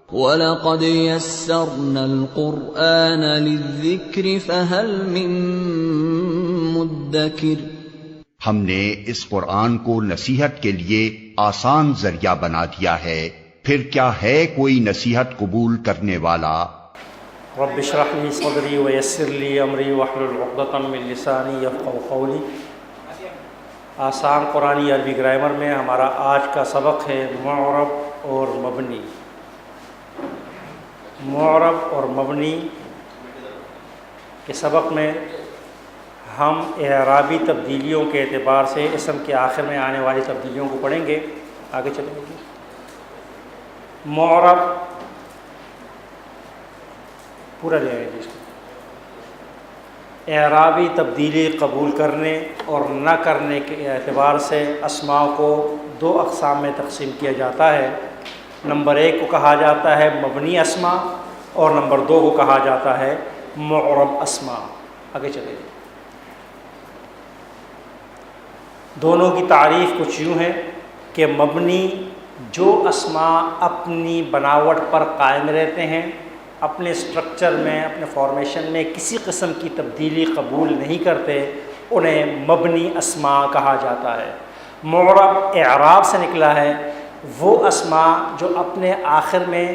وَلَقَدْ يَسَّرْنَا الْقُرْآنَ لِلذِّكْرِ فَهَلْ مِن مُّدَّكِرٍ۔ ہم نے اس قرآن کو نصیحت کے لیے آسان ذریعہ بنا دیا ہے، پھر کیا ہے کوئی نصیحت قبول کرنے والا؟ رب اشرح لی صدری ویسر لی امری واحلل عقدۃ من لسانی یفقهوا قولی۔ آسان قرآنی عربی گرامر میں ہمارا آج کا سبق ہے معرب اور مبنی۔ معرب اور مبنی کے سبق میں ہم اعرابی تبدیلیوں کے اعتبار سے اسم کے آخر میں آنے والی تبدیلیوں کو پڑھیں گے۔ آگے چلیں گے۔ معرب پورا لے آئیں گے اس کو۔ اعرابی تبدیلی قبول کرنے اور نہ کرنے کے اعتبار سے اسماء کو دو اقسام میں تقسیم کیا جاتا ہے۔ نمبر 1 کو کہا جاتا ہے مبنی اسماء اور نمبر 2 کو کہا جاتا ہے معرب اسماء۔ آگے چلیں گے۔ دونوں کی تعریف کچھ یوں ہے کہ مبنی جو اسماء اپنی بناوٹ پر قائم رہتے ہیں، اپنے اسٹرکچر میں، اپنے فارمیشن میں کسی قسم کی تبدیلی قبول نہیں کرتے، انہیں مبنی اسماء کہا جاتا ہے۔ معرب اعراب سے نکلا ہے، وہ اسماء جو اپنے آخر میں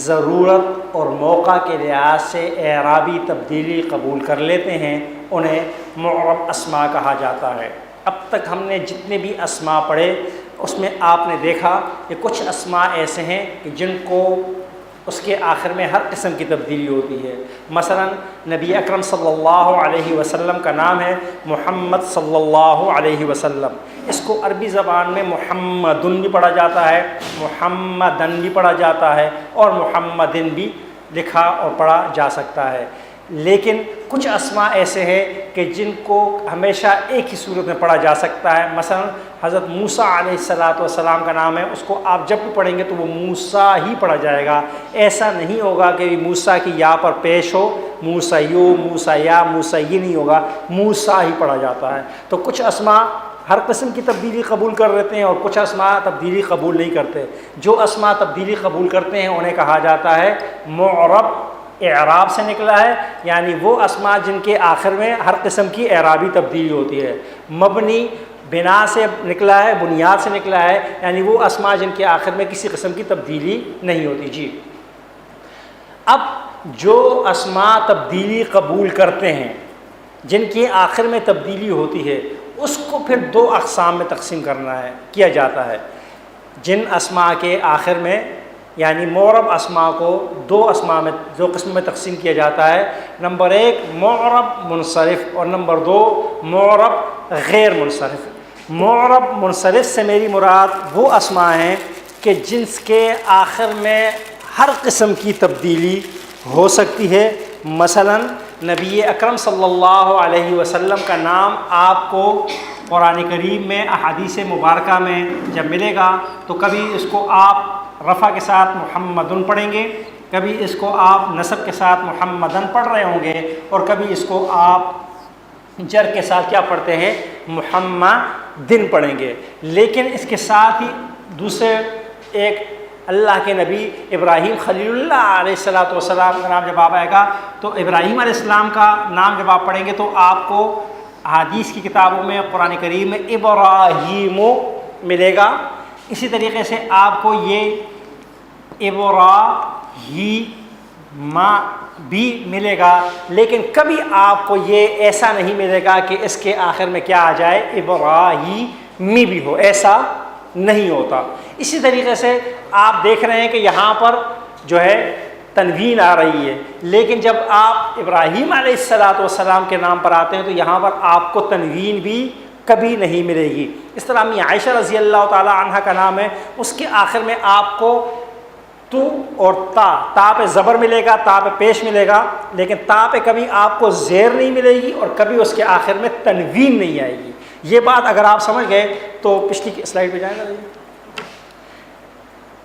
ضرورت اور موقع کے لحاظ سے اعرابی تبدیلی قبول کر لیتے ہیں، انہیں معرب اسماء کہا جاتا ہے۔ اب تک ہم نے جتنے بھی اسماء پڑھے اس میں آپ نے دیکھا کہ کچھ اسماء ایسے ہیں کہ جن کو اس کے آخر میں ہر قسم کی تبدیلی ہوتی ہے۔ مثلا نبی اکرم صلی اللہ علیہ وسلم کا نام ہے محمد صلی اللہ علیہ وسلم، اس کو عربی زبان میں محمدن بھی پڑھا جاتا ہے، محمدن بھی پڑھا جاتا ہے اور محمدن بھی لکھا اور پڑھا جا سکتا ہے۔ لیکن کچھ اسماء ایسے ہیں کہ جن کو ہمیشہ ایک ہی صورت میں پڑھا جا سکتا ہے۔ مثلا حضرت موسیٰ علیہ السلام کا نام ہے، اس کو آپ جب بھی پڑھیں گے تو وہ موسیٰ ہی پڑھا جائے گا۔ ایسا نہیں ہوگا کہ موسیٰ کی یا پر پیش ہو، موسیو، موسیا، موسی نہیں ہوگا، موسیٰ ہی پڑھا جاتا ہے۔ تو کچھ اسماء ہر قسم کی تبدیلی قبول کر لیتے ہیں اور کچھ اسماء تبدیلی قبول نہیں کرتے۔ جو اسماء تبدیلی قبول کرتے ہیں انہیں کہا جاتا ہے معرب، اعراب سے نکلا ہے، یعنی وہ اسماء جن کے آخر میں ہر قسم کی اعرابی تبدیلی ہوتی ہے۔ مبنی بنا سے نکلا ہے، بنیاد سے نکلا ہے، یعنی وہ اسماء جن کے آخر میں کسی قسم کی تبدیلی نہیں ہوتی۔ جی، اب جو اسماء تبدیلی قبول کرتے ہیں، جن کے آخر میں تبدیلی ہوتی ہے، اس کو پھر دو اقسام میں تقسیم کیا جاتا ہے۔ جن اسماء کے آخر میں، یعنی معرب اسماء کو دو قسم میں تقسیم کیا جاتا ہے۔ نمبر 1 معرب منصرف اور نمبر 2 معرب غیر منصرف۔ معرب منصرف سے میری مراد وہ اسماء ہیں کہ جن کے آخر میں ہر قسم کی تبدیلی ہو سکتی ہے۔ مثلا نبی اکرم صلی اللہ علیہ وسلم کا نام آپ کو قرآن کریم میں، احادیث مبارکہ میں جب ملے گا تو کبھی اس کو آپ رفع کے ساتھ محمدن پڑھیں گے، کبھی اس کو آپ نصب کے ساتھ محمدن پڑھ رہے ہوں گے، اور کبھی اس کو آپ جر کے ساتھ کیا پڑھتے ہیں، محمدن پڑھیں گے۔ لیکن اس کے ساتھ ہی دوسرے ایک اللہ کے نبی ابراہیم خلیل اللہ علیہ السلام کا نام جب آپ آئے گا تو ابراہیم علیہ السلام کا نام جب آپ پڑھیں گے تو آپ کو حدیث کی کتابوں میں، قرآن کریم میں ابراہیم ملے گا۔ اسی طریقے سے آپ کو یہ ابراہیم بھی ملے گا، لیکن کبھی آپ کو یہ ایسا نہیں ملے گا کہ اس کے آخر میں کیا آ جائے، ابراہیمی بھی ہو، ایسا نہیں ہوتا۔ اسی طریقے سے آپ دیکھ رہے ہیں کہ یہاں پر جو ہے تنوین آ رہی ہے، لیکن جب آپ ابراہیم علیہ السلام کے نام پر آتے ہیں تو یہاں پر آپ کو تنوین بھی کبھی نہیں ملے گی۔ اس طرح میں عائشہ رضی اللہ تعالی عنہ کا نام ہے، اس کے آخر میں آپ کو تو اور تا پہ زبر ملے گا، تا پہ پیش ملے گا، لیکن تا پہ کبھی آپ کو زیر نہیں ملے گی اور کبھی اس کے آخر میں تنوین نہیں آئے گی۔ یہ بات اگر آپ سمجھ گئے تو پچھلی سلائیڈ پہ جائیں گا۔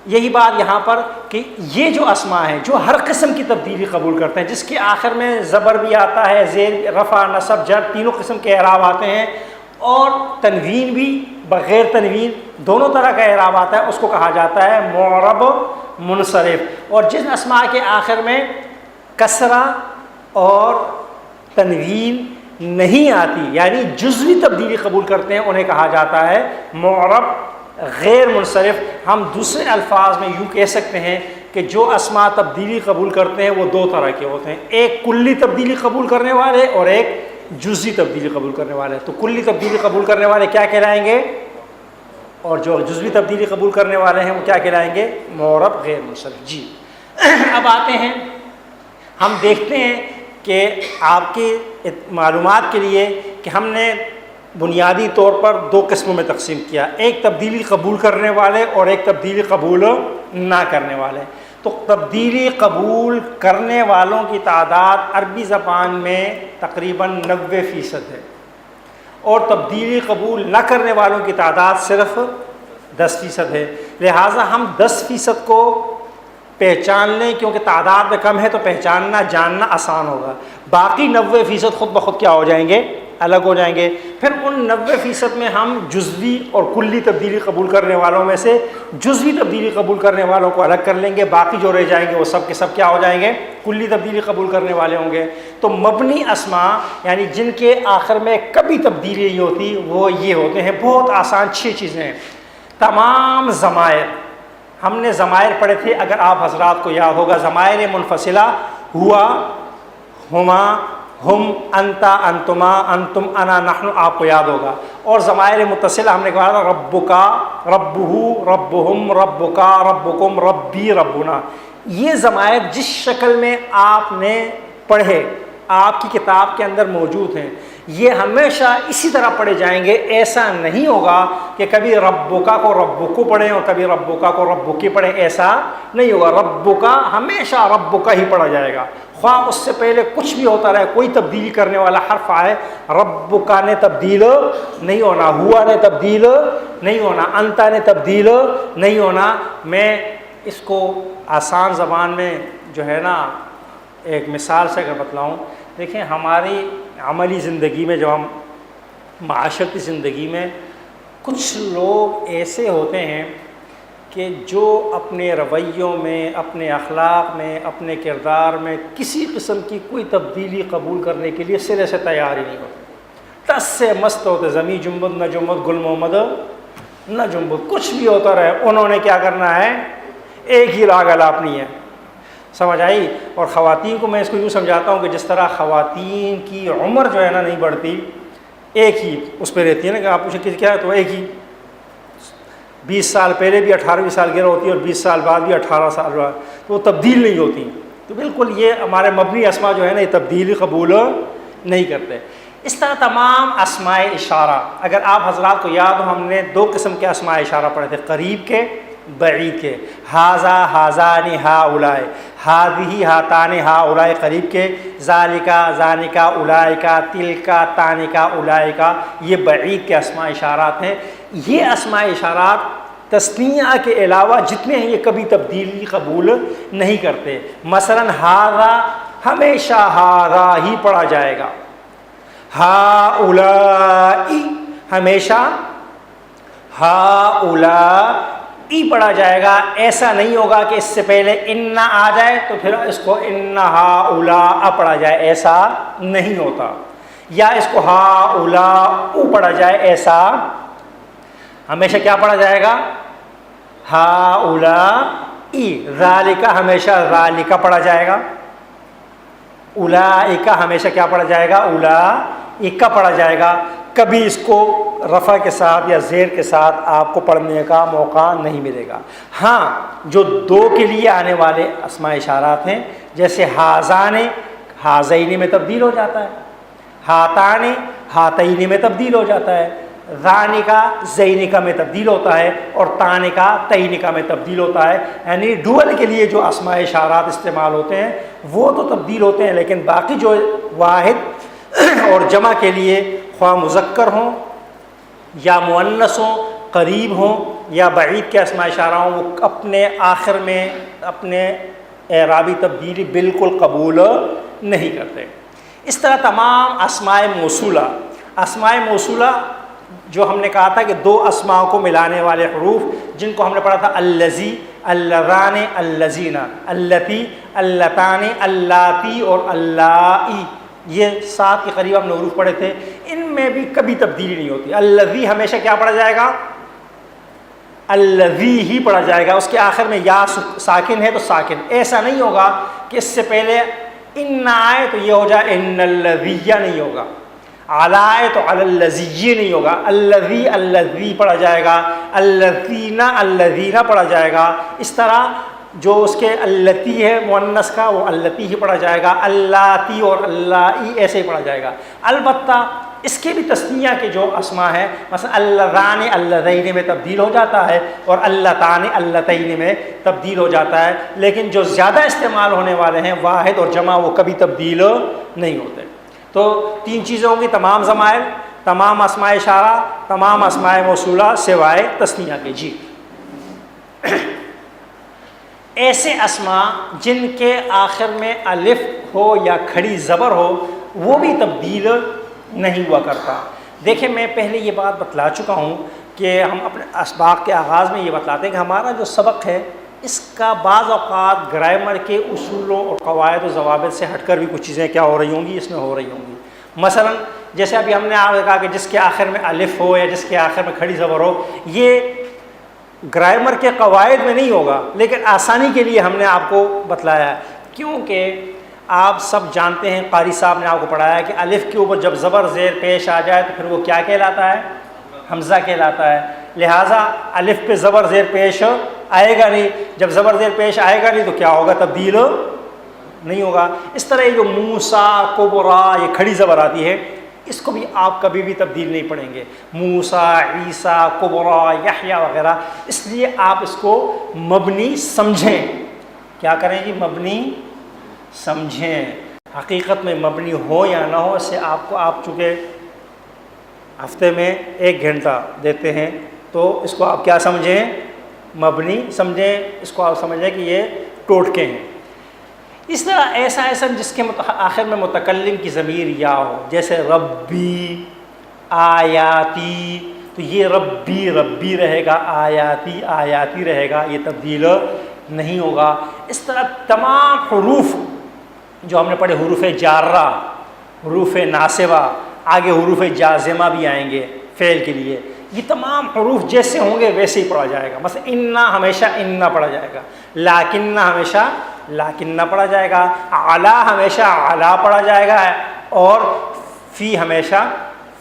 یہی بات یہاں پر کہ یہ جو اسماء ہیں جو ہر قسم کی تبدیلی قبول کرتے ہیں، جس کے آخر میں زبر بھی آتا ہے، زیر، رفع، نصب، جر، تینوں قسم کے اعراب آتے ہیں، اور تنوین بھی بغیر تنوین دونوں طرح کا اعراب آتا ہے، اس کو کہا جاتا ہے معرب منصرف۔ اور جن اسماء کے آخر میں کسرہ اور تنوین نہیں آتی، یعنی جزوی تبدیلی قبول کرتے ہیں، انہیں کہا جاتا ہے معرب غیر منصرف۔ ہم دوسرے الفاظ میں یوں کہہ سکتے ہیں کہ جو اسماء تبدیلی قبول کرتے ہیں وہ دو طرح کے ہوتے ہیں، ایک کلی تبدیلی قبول کرنے والے اور ایک جزوی تبدیلی قبول کرنے والے۔ تو کلی تبدیلی قبول کرنے والے کیا کہلائیں گے، اور جو جزوی تبدیلی قبول کرنے والے ہیں وہ کیا کہلائیں گے، معرب غیر منصرف۔ جی اب آتے ہیں، ہم دیکھتے ہیں کہ آپ کی معلومات کے لیے کہ ہم نے بنیادی طور پر دو قسموں میں تقسیم کیا، ایک تبدیلی قبول کرنے والے اور ایک تبدیلی قبول نہ کرنے والے۔ تو تبدیلی قبول کرنے والوں کی تعداد عربی زبان میں تقریباً 90% ہے، اور تبدیلی قبول نہ کرنے والوں کی تعداد صرف 10% ہے۔ لہٰذا ہم 10% کو پہچان لیں، کیونکہ تعداد میں کم ہے تو پہچاننا جاننا آسان ہوگا، باقی 90% خود بخود کیا ہو جائیں گے، الگ ہو جائیں گے۔ پھر ان 90% میں ہم جزوی اور کلی تبدیلی قبول کرنے والوں میں سے جزوی تبدیلی قبول کرنے والوں کو الگ کر لیں گے، باقی جو رہ جائیں گے وہ سب کے سب کیا ہو جائیں گے، کلی تبدیلی قبول کرنے والے ہوں گے۔ تو مبنی اسماء یعنی جن کے آخر میں کبھی تبدیلی نہیں ہوتی وہ یہ ہوتے ہیں، بہت آسان 6 چیزیں ہیں۔ تمام ضمائر، ہم نے ضمائر پڑھے تھے، اگر آپ حضرات کو یاد ہوگا، ضمائر منفصلہ ہوا، ہما، ہم، انتا، انتما، انتم، انا، نحن، آپ کو یاد ہوگا۔ اور ضمائر متصلہ ہم نے کہا تھا ربکا، ربہ، ربہم، ربکا، ربکم، ربی، ربنا۔ یہ ضمائر جس شکل میں آپ نے پڑھے آپ کی کتاب کے اندر موجود ہیں، یہ ہمیشہ اسی طرح پڑھے جائیں گے۔ ایسا نہیں ہوگا کہ کبھی ربکا کو ربکو پڑھیں اور کبھی ربکا کو ربکی پڑھیں، ایسا نہیں ہوگا۔ ربکا ہمیشہ ربکا ہی پڑھا جائے گا، خواہ اس سے پہلے کچھ بھی ہوتا رہے، کوئی تبدیل کرنے والا حرف آئے، ربکا نے تبدیل نہیں ہونا، ہوا نے تبدیل نہیں ہونا، انتا نے تبدیل نہیں ہونا۔ میں اس کو آسان زبان میں جو ہے نا ایک مثال سے اگر بتلاؤں، دیکھیں ہماری عملی زندگی میں، جو ہم معاشرتی زندگی میں، کچھ لوگ ایسے ہوتے ہیں کہ جو اپنے رویوں میں، اپنے اخلاق میں، اپنے کردار میں کسی قسم کی کوئی تبدیلی قبول کرنے کے لیے سرے سے تیار ہی نہیں ہوتے، ٹس سے مست ہوتے، زمیں جنبد نہ جنبد، گل محمد نہ جنبد، کچھ بھی ہوتا رہے، انہوں نے کیا کرنا ہے، ایک ہی راگ الاپنی ہے۔ سمجھ آئی؟ اور خواتین کو میں اس کو یوں سمجھاتا ہوں کہ جس طرح خواتین کی عمر جو ہے نا نہیں بڑھتی، ایک ہی اس پہ رہتی ہے نا، کہ آپ پوچھیں کہ کیا ہے تو ایک ہی، 20 سال پہلے بھی 18ویں سالگرہ ہوتی ہے اور 20 سال بعد بھی 18 سال بعد، تو وہ تبدیل نہیں ہوتی۔ تو بالکل یہ ہمارے مبنی اسماء جو ہے نا یہ تبدیلی قبول نہیں کرتے۔ اس طرح تمام اسماء اشارہ، اگر آپ حضرات کو یاد ہو، ہم نے 2 قسم کے اسماء اشارہ پڑھے تھے، قریب کے، بعید کے۔ ہاذا، ہاذان، ہاؤلائے، ہاذہ، ہاتان، ہاؤلائے قریب کے، ذالکا، ذانکا، اولائکا، تلکا، تانکا، اولائکا، یہ بعید کے اسماء اشارات ہیں۔ یہ اسماء اشارات تثنیہ کے علاوہ جتنے ہیں یہ کبھی تبدیلی قبول نہیں کرتے۔ مثلا ہاذا ہمیشہ ہاذا ہی پڑھا جائے گا، ہاؤلائی ہمیشہ ہاؤلائی پڑھا جائے گا۔ ایسا نہیں ہوگا کہ اس سے پہلے ان آ جائے تو پھر اس کو ان ہاؤلا پڑھا جائے، ایسا نہیں ہوتا۔ یا اس کو ہاؤلاؤ پڑھا جائے، ایسا ہمیشہ کیا پڑھا جائے گا، ہاؤلائی۔ ذالکا ہمیشہ ذالکا پڑھا جائے گا، اولائکا ہمیشہ کیا پڑھا جائے گا، اولائکا پڑھا جائے گا۔ کبھی اس کو رفع کے ساتھ یا زیر کے ساتھ آپ کو پڑھنے کا موقع نہیں ملے گا۔ ہاں جو 2 کے لیے آنے والے اسماء اشارات ہیں، جیسے ہاذان ہاذین میں تبدیل ہو جاتا ہے، ہاتان ہاتین میں تبدیل ہو جاتا ہے، ذانکا زینکا میں تبدیل ہوتا ہے، اور تانکا تینکا میں تبدیل ہوتا ہے۔ یعنی ڈول کے لیے جو اسماء اشارات استعمال ہوتے ہیں وہ تو تبدیل ہوتے ہیں، لیکن باقی جو واحد اور جمع کے لیے خواہ مذکر ہوں یا مؤنث ہوں، قریب ہوں یا بعید کے اسماء اشارہ ہوں، وہ اپنے آخر میں اپنے اعرابی تبدیلی بالکل قبول نہیں کرتے۔ اس طرح تمام اسماء موصولہ جو ہم نے کہا تھا کہ دو اسماء کو ملانے والے حروف جن کو ہم نے پڑھا تھا اللذی، اللذان، اللذین، اللتی، اللتان، اللاتی اور اللائی، یہ 7 کے قریب ہم نے حروف پڑھے تھے. ان میں بھی کبھی تبدیلی نہیں ہوتی. اللذی ہمیشہ کیا پڑھا جائے گا؟ اللذی ہی پڑھا جائے گا. اس کے آخر میں یا ساکن ہے تو ساکن. ایسا نہیں ہوگا کہ اس سے پہلے ان آئے تو یہ ہو جائے ان اللذیہ، نہیں ہوگا. علی آئے تو علی اللذی نہیں ہوگا. اللذی اللذی پڑھا جائے گا. اللذین اللذین پڑھا جائے گا. اس طرح جو اس کے اللتی ہے مؤنث کا وہ اللتی ہی پڑھا جائے گا. اللاتی اور اللائی ایسے ہی پڑھا جائے گا. البتہ اس کے بھی تثنیہ کے جو اسماء ہیں، مثلا اللذان اللذین میں تبدیل ہو جاتا ہے اور اللتان اللتین میں تبدیل ہو جاتا ہے، لیکن جو زیادہ استعمال ہونے والے ہیں واحد اور جمع وہ کبھی تبدیل نہیں ہوتے. تو 3 چیزوں کی تمام ضمائر، تمام اسماء اشارہ، تمام اسماء موصولہ سوائے تثنیہ کے. جی ایسے اسماء جن کے آخر میں الف ہو یا کھڑی زبر ہو وہ بھی تبدیل نہیں ہوا کرتا. دیکھیں میں پہلے یہ بات بتلا چکا ہوں کہ ہم اپنے اسباق کے آغاز میں یہ بتلاتے ہیں کہ ہمارا جو سبق ہے اس کا بعض اوقات گرامر کے اصولوں اور قواعد و ضوابط سے ہٹ کر بھی کچھ چیزیں کیا ہو رہی ہوں گی، اس میں ہو رہی ہوں گی. مثلا جیسے ابھی ہم نے آپ نے کہا کہ جس کے آخر میں الف ہو یا جس کے آخر میں کھڑی زبر ہو، یہ گرامر کے قواعد میں نہیں ہوگا، لیکن آسانی کے لیے ہم نے آپ کو بتلایا ہے. کیونکہ آپ سب جانتے ہیں، قاری صاحب نے آپ کو پڑھایا کہ الف کے اوپر جب زبر زیر پیش آ جائے تو پھر وہ کیا کہلاتا ہے؟ حمزہ کہلاتا ہے. لہٰذا الف پہ زبر زیر پیش آئے گا نہیں. جب زبر زیر پیش آئے گا نہیں تو کیا ہوگا؟ تبدیل نہیں ہوگا. اس طرح یہ جو موسیٰ، کبرا، یہ کھڑی زبر آتی ہے اس کو بھی آپ کبھی بھی تبدیل نہیں پڑھیں گے. موسیٰ، عیسیٰ، کبرا، یحییٰ وغیرہ. اس لیے آپ اس کو مبنی سمجھیں. کیا کریں جی؟ مبنی سمجھیں. حقیقت میں مبنی ہو یا نہ ہو، اس سے آپ چونکہ ہفتے میں 1 گھنٹہ دیتے ہیں تو اس کو آپ کیا سمجھیں؟ مبنی سمجھیں. اس کو آپ سمجھیں کہ یہ ٹوٹکے ہیں. اس طرح ایسا جس کے آخر میں متکلم کی ضمیر یا ہو، جیسے ربی، آیاتی، تو یہ ربی ربی رہے گا، آیاتی آیاتی رہے گا، یہ تبدیل نہیں ہوگا. اس طرح تمام حروف جو ہم نے پڑھے، حروف جارہ، حروف ناصبہ، آگے حروف جازمہ بھی آئیں گے فعل کے لیے، یہ تمام حروف جیسے ہوں گے ویسے ہی پڑھا جائے گا. مثلا انا ہمیشہ انا پڑھا جائے گا، لاکنہ ہمیشہ لاکنہ پڑھا جائے گا، علا ہمیشہ علا پڑھا جائے گا، اور فی ہمیشہ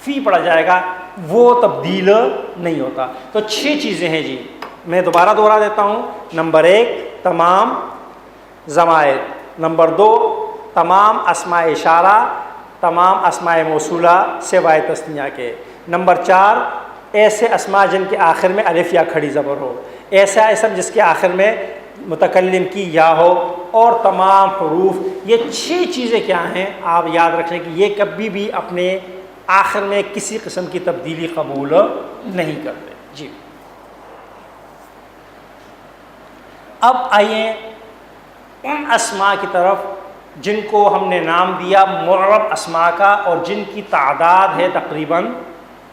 فی پڑھا جائے گا. وہ تبدیل نہیں ہوتا. تو 6 چیزیں ہیں جی. میں دوبارہ دوہرا دیتا ہوں. نمبر 1 تمام ضمائر. نمبر 2 تمام اسماء اشارہ، تمام اسماء موصولہ سوائے تثنیہ کے. نمبر 4 ایسے اسماء جن کے آخر میں الف یا کھڑی زبر ہو، ایسا اسم جس کے آخر میں متکلم کی یا ہو، اور تمام حروف. یہ 6 چیزیں کیا ہیں آپ یاد رکھ لیں کہ یہ کبھی بھی اپنے آخر میں کسی قسم کی تبدیلی قبول نہیں کرتے. جی اب آئیے ان اسماء کی طرف جن کو ہم نے نام دیا معرب اسماء کا، اور جن کی تعداد ہے تقریباً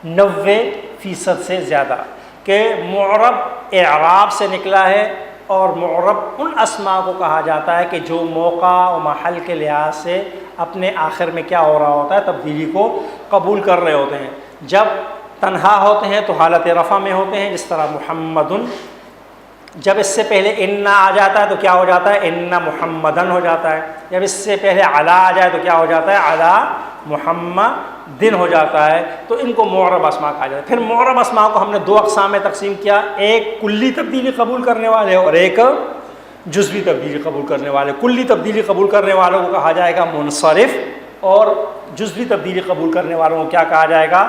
90% سے زیادہ، کہ معرب اعراب سے نکلا ہے. اور معرب ان اسماء کو کہا جاتا ہے کہ جو موقع و محل کے لحاظ سے اپنے آخر میں کیا ہو رہا ہوتا ہے؟ تبدیلی کو قبول کر رہے ہوتے ہیں. جب تنہا ہوتے ہیں تو حالت رفع میں ہوتے ہیں، جس طرح محمدن. جب اس سے پہلے انا آ جاتا ہے تو کیا ہو جاتا ہے؟ انا محمدن ہو جاتا ہے. جب اس سے پہلے علا آ جائے تو کیا ہو جاتا ہے؟ علا محمدن ہو جاتا ہے. تو ان کو معرب اسماء کہا جاتا ہے. پھر معرب اسماء کو ہم نے 2 اقسام میں تقسیم کیا، ایک کلی تبدیلی قبول کرنے والے اور ایک جزوی تبدیلی قبول کرنے والے. کلی تبدیلی قبول کرنے والوں کو کہا جائے گا منصرف، اور جزوی تبدیلی قبول کرنے والوں کو کیا کہا جائے گا؟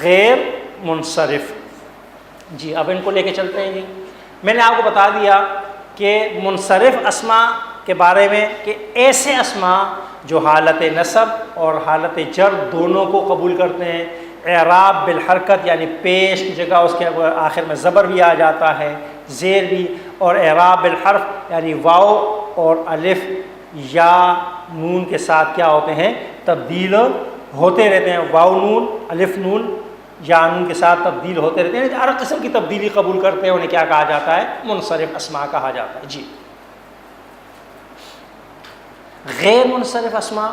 غیر منصرف. جی اب ان کو لے کے چلتے ہیں. جی میں نے آپ کو بتا دیا کہ منصرف اسماء کے بارے میں کہ ایسے اسماء جو حالت نصب اور حالت جر دونوں کو قبول کرتے ہیں. اعراب بالحرکت یعنی پیش کی جگہ اس کے آخر میں زبر بھی آ جاتا ہے، زیر بھی. اور اعراب بالحرف یعنی واو اور الف یا نون کے ساتھ کیا ہوتے ہیں؟ تبدیل ہوتے رہتے ہیں. واو نون، الف نون یا نون کے ساتھ تبدیل ہوتے رہتے ہیں، ہر قسم کی تبدیلی قبول کرتے ہیں، انہیں کیا کہا جاتا ہے؟ منصرف اسماء کہا جاتا ہے۔ جی غیر منصرف اسماء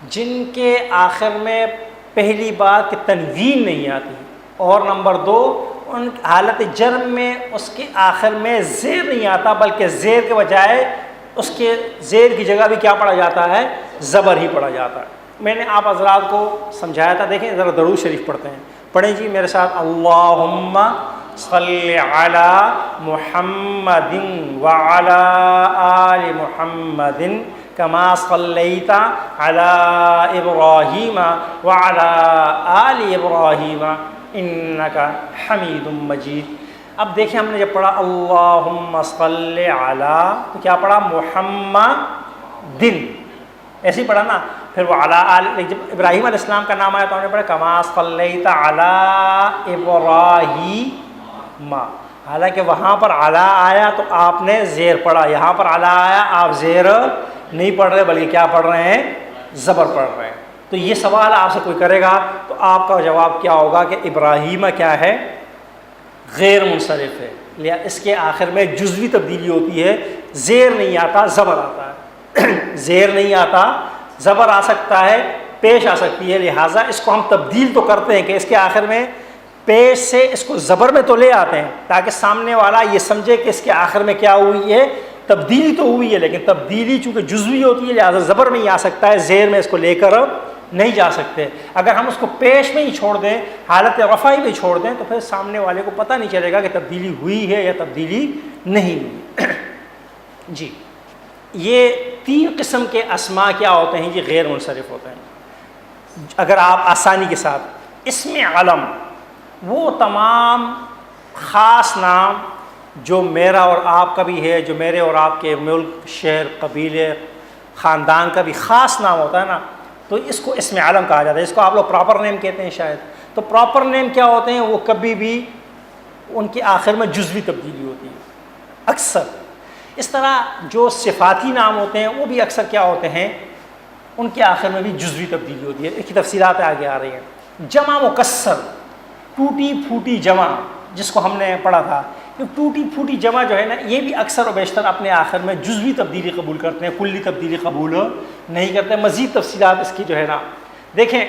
جن کے آخر میں پہلی بات کہ تنوین نہیں آتی، اور نمبر دو ان حالت جرم میں اس کے آخر میں زیر نہیں آتا، بلکہ زیر کے بجائے اس کے زیر کی جگہ بھی کیا پڑھا جاتا ہے؟ زبر ہی پڑھا جاتا ہے۔ میں نے آپ حضرات کو سمجھایا تھا، دیکھیں ذرا درود شریف پڑھتے ہیں، پڑھیں جی میرے ساتھ، اللہم صلی علی محمد وعلی آل محمد کما صلیت علی ابراہیم وعلی آل ابراہیم انک حمید مجید۔ اب دیکھیں ہم نے جب پڑھا اللہم صلی علی تو کیا پڑھا؟ محمد، ایسے ہی پڑھا نا، پھر وہ علی، جب ابراہیم علیہ السلام کا نام آیا تو ہم نے پڑھا کما صلیت علی ابراہیم، حالانکہ وہاں پر علی آیا تو آپ نے زیر پڑھا، یہاں پر علی آیا آپ زیر نہیں پڑھ رہے بلکہ کیا پڑھ رہے ہیں؟ زبر پڑھ رہے ہیں۔ تو یہ سوال آپ سے کوئی کرے گا تو آپ کا جواب کیا ہوگا کہ ابراہیم کیا ہے؟ غیر منصرف ہے، لہٰذا اس کے آخر میں جزوی تبدیلی ہوتی ہے، زیر نہیں آتا زبر آتا ہے، زیر نہیں آتا زبر آ سکتا ہے، پیش آ سکتی ہے، لہٰذا اس کو ہم تبدیل تو کرتے ہیں کہ اس کے آخر میں پیش سے اس کو زبر میں تو لے آتے ہیں تاکہ سامنے والا یہ سمجھے کہ اس کے آخر میں کیا ہوئی ہے؟ تبدیلی تو ہوئی ہے، لیکن تبدیلی چونکہ جزوی ہوتی ہے لہٰذا زبر میں ہی آ سکتا ہے، زیر میں اس کو لے کر نہیں جا سکتے۔ اگر ہم اس کو پیش میں ہی چھوڑ دیں، حالت رفعی میں چھوڑ دیں تو پھر سامنے والے کو پتہ نہیں چلے گا کہ تبدیلی ہوئی ہے یا تبدیلی نہیں ہوئی۔ جی یہ تین قسم کے اسماء کیا ہوتے ہیں جی؟ غیر منصرف ہوتے ہیں۔ اگر آپ آسانی کے ساتھ اسم علم، وہ تمام خاص نام جو میرا اور آپ کا بھی ہے، جو میرے اور آپ کے ملک، شہر، قبیلے، خاندان کا بھی خاص نام ہوتا ہے نا، تو اس کو اسم علم کہا جاتا ہے۔ اس کو آپ لوگ پراپر نیم کہتے ہیں شاید۔ تو پراپر نیم کیا ہوتے ہیں؟ وہ کبھی بھی ان کے آخر میں جزوی تبدیلی ہوتی ہے اکثر۔ اس طرح جو صفاتی نام ہوتے ہیں وہ بھی اکثر کیا ہوتے ہیں؟ ان کے آخر میں بھی جزوی تبدیلی ہوتی ہے۔ اس کی تفصیلات آگے آ رہی ہیں۔ جمع مکسر، ٹوٹی پھوٹی جمع جس کو ہم نے پڑھا تھا، ٹوٹی پھوٹی جمع جو ہے نا، یہ بھی اکثر و بیشتر اپنے آخر میں جزوی تبدیلی قبول کرتے ہیں، کلی تبدیلی قبول نہیں کرتے۔ مزید تفصیلات اس کی جو ہے نا دیکھیں،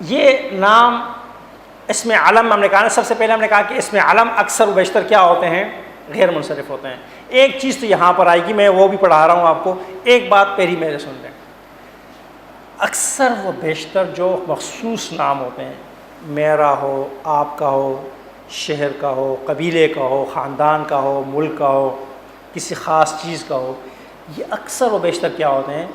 یہ نام اسم علم ہم نے کہا نا، سب سے پہلے ہم نے کہا کہ اسم علم اکثر و بیشتر کیا ہوتے ہیں؟ غیر منصرف ہوتے ہیں۔ ایک چیز تو یہاں پر آئے گی، میں وہ بھی پڑھا رہا ہوں آپ کو، ایک بات پہلی میرے سن لیں، اکثر و بیشتر جو مخصوص نام ہوتے ہیں، میرا ہو، آپ کا ہو، شہر کا ہو، قبیلے کا ہو، خاندان کا ہو، ملک کا ہو، کسی خاص چیز کا ہو، یہ اکثر و بیشتر کیا ہوتے ہیں؟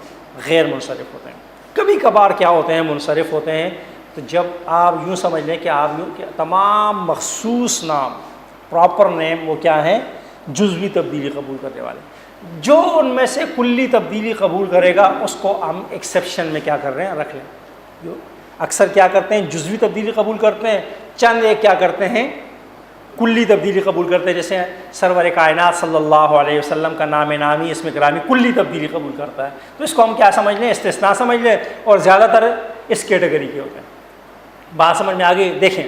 غیر منصرف ہوتے ہیں۔ کبھی کبھار کیا ہوتے ہیں؟ منصرف ہوتے ہیں۔ تو جب آپ یوں سمجھ لیں کہ آپ یوں کہ تمام مخصوص نام، پراپر نیم، وہ کیا ہیں؟ جزوی تبدیلی قبول کرنے والے۔ جو ان میں سے کلی تبدیلی قبول کرے گا اس کو ہم ایکسیپشن میں کیا کر رہے ہیں؟ رکھ لیں۔ جو اکثر کیا کرتے ہیں؟ جزوی تبدیلی قبول کرتے ہیں، چند ایک کیا کرتے ہیں؟ کلی تبدیلی قبول کرتے ہیں، جیسے سرور کائنات صلی اللہ علیہ وسلم کا نام نامی اسم گرامی کلی تبدیلی قبول کرتا ہے، تو اس کو ہم کیا سمجھ لیں؟ استثناء سمجھ لیں، اور زیادہ تر اس کیٹیگری کے ہوتے ہیں۔ بات سمجھ میں آگے؟ دیکھیں،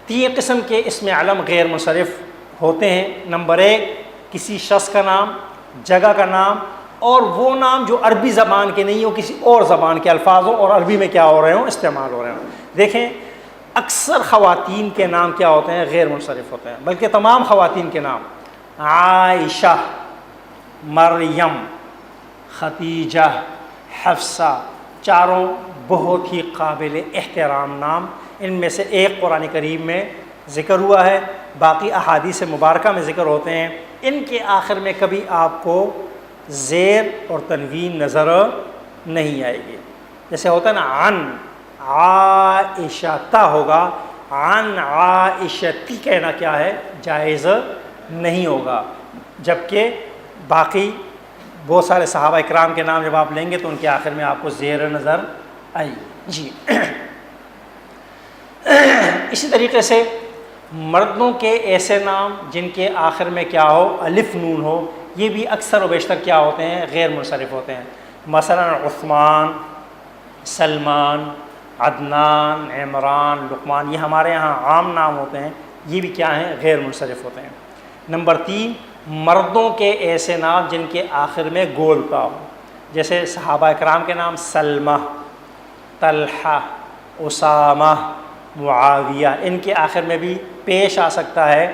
تین قسم کے اسم علم غیر منصرف ہوتے ہیں۔ نمبر ایک، کسی شخص کا نام، جگہ کا نام، اور وہ نام جو عربی زبان کے نہیں ہو، کسی اور زبان کے الفاظ ہوں اور عربی میں کیا ہو رہے ہوں؟ استعمال ہو رہے ہوں۔ دیکھیں، اکثر خواتین کے نام کیا ہوتے ہیں؟ غیر منصرف ہوتے ہیں، بلکہ تمام خواتین کے نام، عائشہ، مریم، خدیجہ، حفصہ، چاروں بہت ہی قابل احترام نام۔ ان میں سے ایک قرآن کریم میں ذکر ہوا ہے، باقی احادیث مبارکہ میں ذکر ہوتے ہیں۔ ان کے آخر میں کبھی آپ کو زیر اور تنوین نظر نہیں آئے گی۔ جیسے ہوتا ہے نا عن عائشہ ہوگا، عن عائشتی کہنا کیا ہے؟ جائز نہیں ہوگا۔ جبکہ باقی بہت سارے صحابہ اکرام کے نام جب آپ لیں گے تو ان کے آخر میں آپ کو زیر نظر آئی۔ جی اسی طریقے سے مردوں کے ایسے نام جن کے آخر میں کیا ہو؟ الف نون ہو، یہ بھی اکثر و بیشتر کیا ہوتے ہیں؟ غیر منصرف ہوتے ہیں۔ مثلا عثمان، سلمان، عدنان، عمران، لقمان، یہ ہمارے یہاں عام نام ہوتے ہیں، یہ بھی کیا ہیں؟ غیر منصرف ہوتے ہیں۔ نمبر 3، مردوں کے ایسے نام جن کے آخر میں گول تا ہو، جیسے صحابہ اکرام کے نام سلمہ، طلحہ، اسامہ، معاویہ، ان کے آخر میں بھی پیش آ سکتا ہے،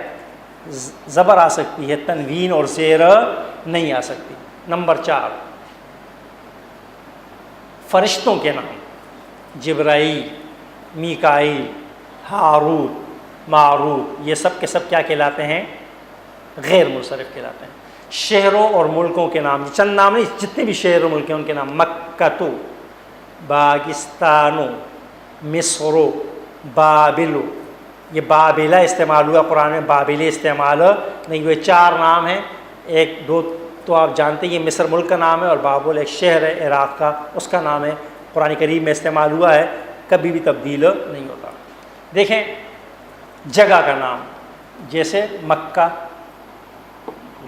زبر آ سکتی ہے، تنوین اور زیر نہیں آ سکتی۔ نمبر 4، فرشتوں کے نام، جبرائیل، میکائیل، ہاروت، ماروت، یہ سب کے سب کیا کہلاتے ہیں؟ غیر منصرف کہلاتے ہیں۔ شہروں اور ملکوں کے نام، چند نام نہیں، جتنے بھی شہر و ملک ہیں ان کے نام، مکہ، باکستان، مصر، بابل، یہ بابلہ استعمال ہوا قرآن میں، بابل استعمال نہیں ہوئے۔ 4 نام ہیں، 1 2 تو آپ جانتے ہیں، یہ مصر ملک کا نام ہے، اور بابل ایک شہر ہے عراق کا، اس کا نام ہے، قرآن کریم میں استعمال ہوا ہے، کبھی بھی تبدیل نہیں ہوتا۔ دیکھیں جگہ کا نام، جیسے مکہ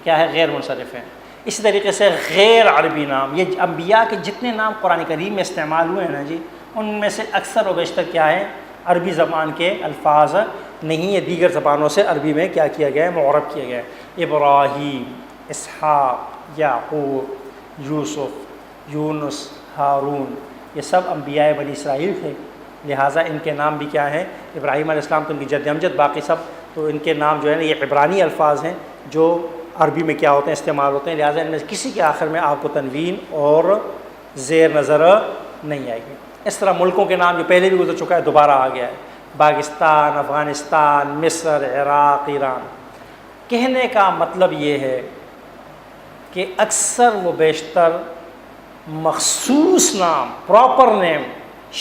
کیا ہے؟ غیر منصرف ہے۔ اسی طریقے سے غیر عربی نام، یہ انبیاء کے جتنے نام قرآن کریم میں استعمال ہوئے ہیں نا جی، ان میں سے اکثر و بیشتر کیا ہے؟ عربی زبان کے الفاظ نہیں، یہ دیگر زبانوں سے عربی میں کیا کیا گیا ہے؟ معرب کیا گیا ہے۔ ابراہیم، اسحاق، یعقوب، یوسف، یونس، ہارون، یہ سب انبیاء بنی اسرائیل تھے، لہٰذا ان کے نام بھی کیا ہیں؟ ابراہیم علیہ السلام تو ان کی جد امجد، باقی سب تو ان کے نام جو ہے نا یہ عبرانی الفاظ ہیں جو عربی میں کیا ہوتے ہیں؟ استعمال ہوتے ہیں، لہٰذا ان میں کسی کے آخر میں آپ کو تنوین اور زیر نظر نہیں آئے گی۔ اس طرح ملکوں کے نام جو پہلے بھی گزر چکا ہے دوبارہ آ گیا ہے، پاکستان، افغانستان، مصر، عراق، ایران۔ کہنے کا مطلب یہ ہے کہ اکثر و بیشتر مخصوص نام، پراپر نیم،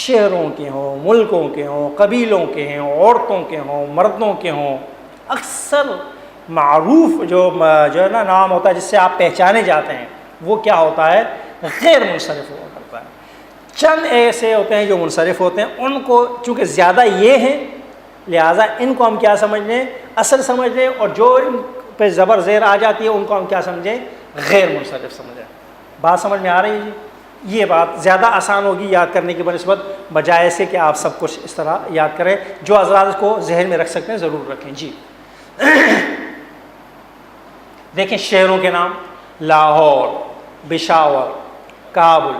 شہروں کے ہوں، ملکوں کے ہوں، قبیلوں کے ہوں، عورتوں کے ہوں، مردوں کے ہوں، اکثر معروف جو ہے نا نام ہوتا ہے جس سے آپ پہچانے جاتے ہیں، وہ کیا ہوتا ہے؟ غیر منصرف ہوا کرتا ہے۔ چند ایسے ہوتے ہیں جو منصرف ہوتے ہیں، ان کو چونکہ زیادہ یہ ہیں لہٰذا ان کو ہم کیا سمجھ لیں؟ اصل سمجھ لیں، اور جو ان پہ زبر زیر آ جاتی ہے ان کو ہم کیا سمجھیں؟ غیر منصرف سمجھیں۔ بات سمجھ میں آ رہی ہے جی؟ یہ بات زیادہ آسان ہوگی یاد کرنے کی بنسبت بجائے سے کہ آپ سب کچھ اس طرح یاد کریں۔ جو حضرات اس کو ذہن میں رکھ سکتے ہیں ضرور رکھیں جی۔ دیکھیں شہروں کے نام، لاہور، پشاور، کابل،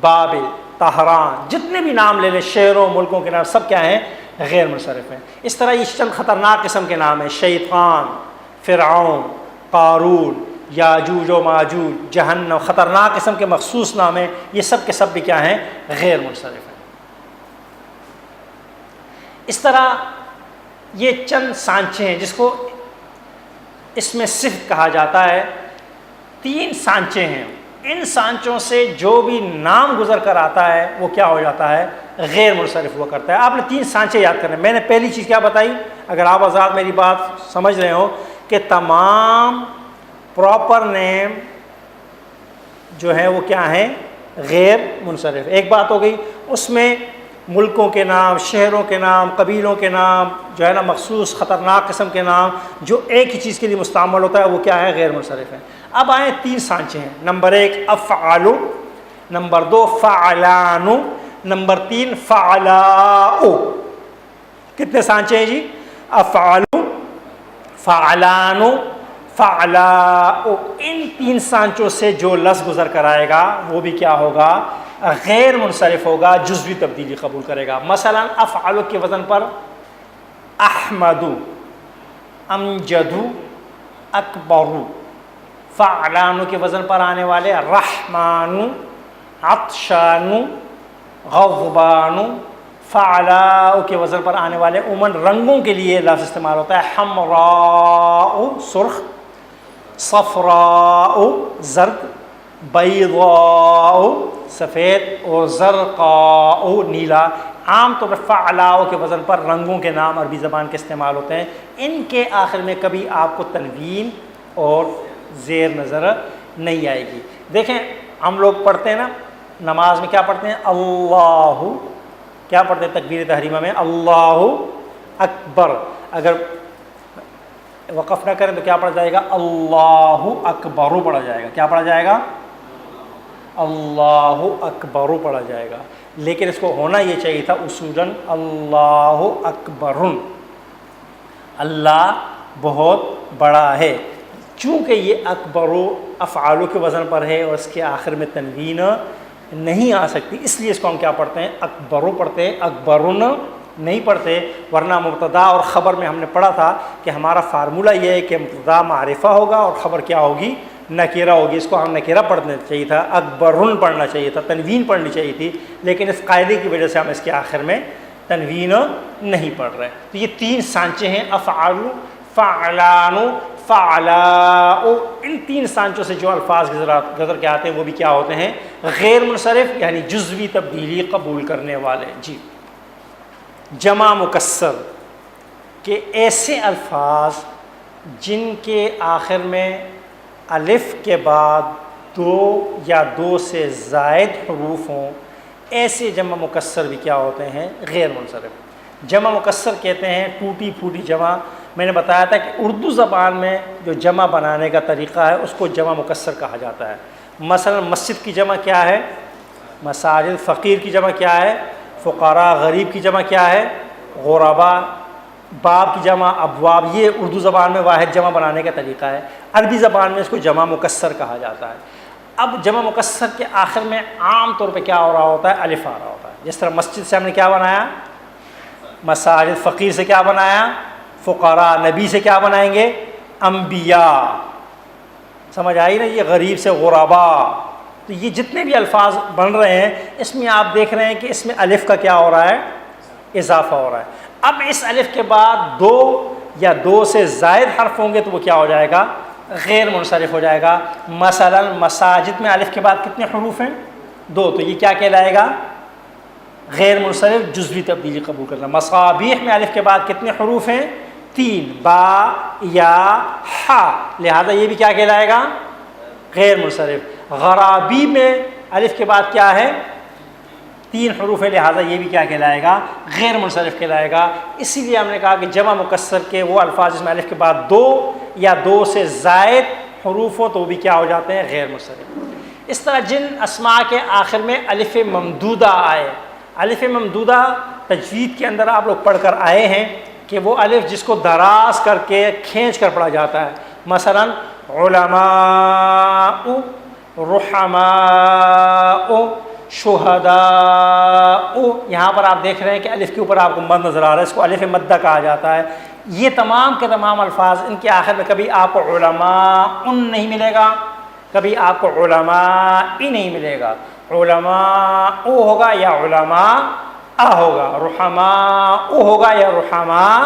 بابل، طہران، جتنے بھی نام لے لیں شہروں ملکوں کے نام، سب کیا ہیں؟ غیر منصرف ہیں۔ اس طرح یہ چند خطرناک قسم کے نام ہیں، شیطان، فرعون، قارون، یاجوج و ماجوج، جہنم، خطرناک قسم کے مخصوص نام ہیں، یہ سب کے سب بھی کیا ہیں؟ غیر منصرف ہیں۔ اس طرح یہ چند سانچے ہیں جس کو اس میں صفت کہا جاتا ہے۔ 3 سانچے ہیں، ان سانچوں سے جو بھی نام گزر کر آتا ہے وہ کیا ہو جاتا ہے؟ غیر منصرف ہوا کرتا ہے۔ آپ نے 3 سانچے یاد کرنے، میں نے پہلی چیز کیا بتائی؟ اگر آپ آزاد میری بات سمجھ رہے ہو کہ تمام پراپر نیم جو ہیں وہ کیا ہیں؟ غیر منصرف۔ ایک بات ہو گئی، اس میں ملکوں کے نام، شہروں کے نام، قبیلوں کے نام جو ہے نا مخصوص خطرناک قسم کے نام جو ایک ہی چیز کے لیے مستعمل ہوتا ہے وہ کیا ہے؟ غیر منصرف ہے۔ اب آئیں 3 سانچے ہیں، نمبر 1 افعال، نمبر 2 فعلان، نمبر 3 فعلاء۔ کتنے سانچے ہیں جی؟ افعال، فعلان، فعلاء۔ ان 3 سانچوں سے جو لفظ گزر کر آئے گا وہ بھی کیا ہوگا؟ غیر منصرف ہوگا، جزوی تبدیلی قبول کرے گا۔ مثلا افعال کے وزن پر احمد، امجد، اکبر۔ فعلان کے وزن پر آنے والے رحمان، عطشان، غضبان۔ فعلاء کے وزن پر آنے والے عموماً رنگوں کے لیے لفظ استعمال ہوتا ہے، حمراء سرخ، صفراء زرد، بیضاء سفید، اور زرقاء نیلا۔ عام طور پر فعلاء کے وزن پر رنگوں کے نام عربی زبان کے استعمال ہوتے ہیں، ان کے آخر میں کبھی آپ کو تنوین اور زیر نظر نہیں آئے گی۔ دیکھیں ہم لوگ پڑھتے ہیں نا نماز میں، کیا پڑھتے ہیں؟ اللہ، کیا پڑھتے ہیں تکبیر تحریمہ میں؟ اللہ اکبر۔ اگر وقف نہ کریں تو کیا پڑھا جائے گا؟ اللہ اکبر پڑھا جائے گا۔ کیا پڑھا جائے گا؟ اللہ اکبر پڑھا جائے گا۔ لیکن اس کو ہونا یہ چاہیے تھا اصولاً اللہ اکبر، اللہ بہت بڑا ہے۔ چونکہ یہ اکبر و افعالو کے وزن پر ہے اور اس کے آخر میں تنوین نہیں آ سکتی، اس لیے اس کو ہم کیا پڑھتے ہیں؟ اکبرو پڑھتے ہیں، اکبرن نہیں پڑھتے۔ ورنہ مبتدا اور خبر میں ہم نے پڑھا تھا کہ ہمارا فارمولہ یہ ہے کہ مبتدا معرفہ ہوگا اور خبر کیا ہوگی؟ نکیرہ ہوگی۔ اس کو ہم نکیرہ پڑھنا چاہیے تھا، اکبرن پڑھنا چاہیے تھا، تنوین پڑھنی چاہیے تھی، لیکن اس قاعدے کی وجہ سے ہم اس کے آخر میں تنوین نہیں پڑھ رہے۔ تو یہ تین سانچے ہیں، افعال، فعلان، فعلاء، ان تین سانچوں سے جو الفاظ گزر کے آتے ہیں وہ بھی کیا ہوتے ہیں؟ غیر منصرف، یعنی جزوی تبدیلی قبول کرنے والے۔ جی، جمع مکسر کے ایسے الفاظ جن کے آخر میں الف کے بعد دو یا دو سے زائد حروف ہوں، ایسے جمع مکسر بھی کیا ہوتے ہیں؟ غیر منصرف۔ جمع مکسر کہتے ہیں ٹوٹی پھوٹی جمع۔ میں نے بتایا تھا کہ اردو زبان میں جو جمع بنانے کا طریقہ ہے اس کو جمع مکسر کہا جاتا ہے۔ مثلا مسجد کی جمع کیا ہے؟ مساجد۔ فقیر کی جمع کیا ہے؟ فقراء۔ غریب کی جمع کیا ہے؟ غرباء۔ باب کی جمع ابواب۔ یہ اردو زبان میں واحد جمع بنانے کا طریقہ ہے۔ عربی زبان میں اس کو جمع مکسر کہا جاتا ہے۔ اب جمع مکسر کے آخر میں عام طور پہ کیا ہو رہا ہوتا ہے؟ الف آ رہا ہوتا ہے۔ جس طرح مسجد سے ہم نے کیا بنایا؟ مساجد۔ فقیر سے کیا بنایا؟ فقراء۔ نبی سے کیا بنائیں گے؟ انبیاء۔ سمجھ آئی نا؟ یہ غریب سے غرباء۔ تو یہ جتنے بھی الفاظ بن رہے ہیں اس میں آپ دیکھ رہے ہیں کہ اس میں الف کا کیا ہو رہا ہے؟ اضافہ ہو رہا ہے۔ اب اس الف کے بعد دو یا دو سے زائد حرف ہوں گے تو وہ کیا ہو جائے گا؟ غیر منصرف ہو جائے گا۔ مثلا مساجد میں الف کے بعد کتنے حروف ہیں؟ دو، تو یہ کیا کہلائے گا؟ غیر منصرف، جزوی تبدیلی قبول کرنا۔ مصابیح میں الف کے بعد کتنے حروف ہیں؟ تین، با یا ہا، لہذا یہ بھی کیا کہلائے گا؟ غیر منصرف۔ غرابی میں الف کے بعد کیا ہے؟ تین حروف ہے، لہذا یہ بھی کیا کہلائے گا؟ غیر منصرف کہلائے گا۔ اسی لیے ہم نے کہا کہ جمع مکسر کے وہ الفاظ جس میں الف کے بعد دو یا دو سے زائد حروف ہوں تو وہ بھی کیا ہو جاتے ہیں؟ غیر منصرف۔ اس طرح جن اسماء کے آخر میں الف ممدودہ آئے، الف ممدودہ تجوید کے اندر آپ لوگ پڑھ کر آئے ہیں کہ وہ الف جس کو دراز کر کے کھینچ کر پڑھا جاتا ہے۔ مثلا علماء، رحماء، شہداء، یہاں پر آپ دیکھ رہے ہیں کہ الف کے اوپر آپ کو مد نظر آ رہا ہے، اس کو الف مدہ کہا جاتا ہے۔ یہ تمام کے تمام الفاظ ان کے آخر میں کبھی آپ کو علماء نہیں ملے گا، کبھی آپ کو علماء نہیں ملے گا۔ علماء ہوگا یا علماء ہوگا، رحماء ہوگا یا رحماء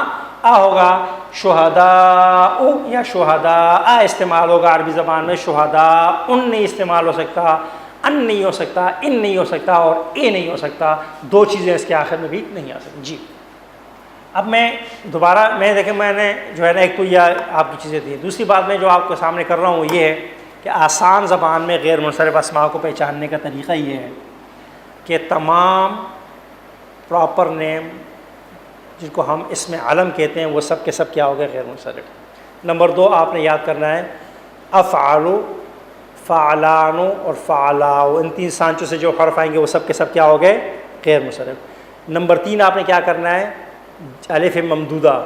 ہوگا، شہداء یا شہداء استعمال ہوگا۔ عربی زبان میں شہداء نہیں استعمال ہو سکتا، ان نہیں ہو سکتا، ان نہیں ہو سکتا اور اے نہیں ہو سکتا، دو چیزیں اس کے آخر میں بھی نہیں آ سکتی۔ جی، اب میں دوبارہ دیکھیں میں نے جو ہے نا ایک تو یہ آپ کی چیزیں دی، دوسری بات میں جو آپ کے سامنے کر رہا ہوں وہ یہ ہے کہ آسان زبان میں غیر منصرف اسماء کو پہچاننے کا طریقہ یہ ہے کہ تمام پراپر نیم جن کو ہم اسم علم کہتے ہیں وہ سب کے سب کیا ہو گئے؟ غیر منصرف۔ نمبر دو آپ نے یاد کرنا ہے افعالو، فعلانو اور فعلاؤ، ان تین سانچوں سے جو حرف آئیں گے وہ سب کے سب کیا ہو گئے؟ غیر منصرف۔ نمبر تین آپ نے کیا کرنا ہے؟ الف ممدودہ